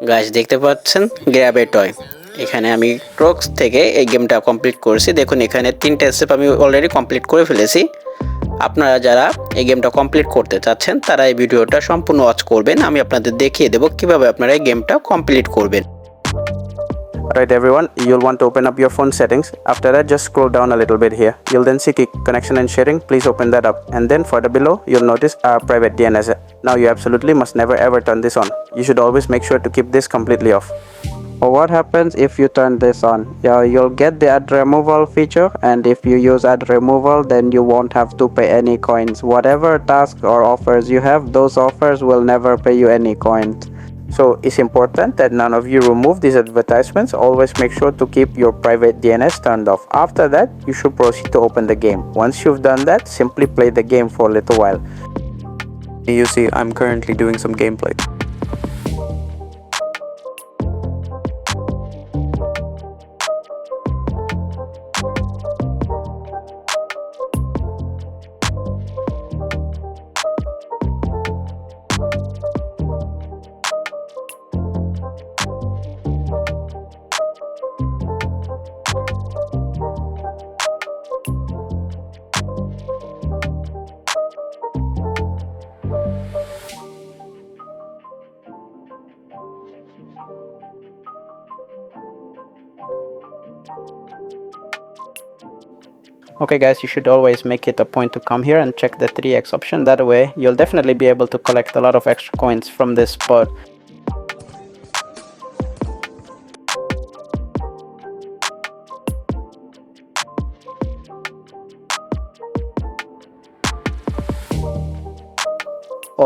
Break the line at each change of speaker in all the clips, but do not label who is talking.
Guys দেখতে পাচ্ছেন grab এ toy. এখানে আমি ক্রোক্স থেকে এই গেমটা কমপ্লিট করেছি। দেখুন এখানে 3টা স্টেপ আমি অলরেডি কমপ্লিট করে ফেলেছি। আপনারা যারা এই গেমটা কমপ্লিট করতে চাচ্ছেন তারা এই ভিডিওটা সম্পূর্ণ ওয়াচ করবেন। আমি আপনাদের দেখিয়ে দেব কিভাবে আপনারা এই গেমটা কমপ্লিট করবেন।
Alright everyone, you'll want to open up your phone settings. After that, just scroll down a little bit here. You'll then see connection and sharing. Please open that up. And then further below, you'll notice our private DNS. Now you absolutely must never ever turn this on. You should always make sure to keep this completely off.
What happens if you turn this on? Yeah, you'll get the ad removal feature, and if you use ad removal, then you won't have to pay any coins. Whatever tasks or offers you have, those offers will never pay you any coins.
So it's important that none of you remove these advertisements. Always make sure to keep your private DNS turned off. After that, you should proceed to open the game. Once you've done that, simply play the game for a little while. You see, I'm currently doing some gameplay. Okay guys, you should always make it a point to come here and check the 3x option. That way you'll definitely be able to collect a lot of extra coins from this spot.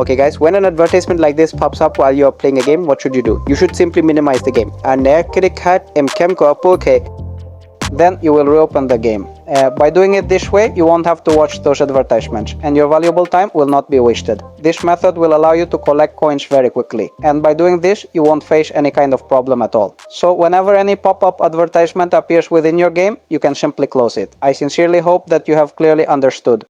Okay guys, when an advertisement like this pops up while you are playing a game, what should you do? You should simply minimize the game. Then you will reopen the game. By doing it this way, you won't have to watch those advertisements, and your valuable time will not be wasted. This method will allow you to collect coins very quickly, and by doing this, you won't face any kind of problem at all. So whenever any pop-up advertisement appears within your game, you can simply close it. I sincerely hope that you have clearly understood.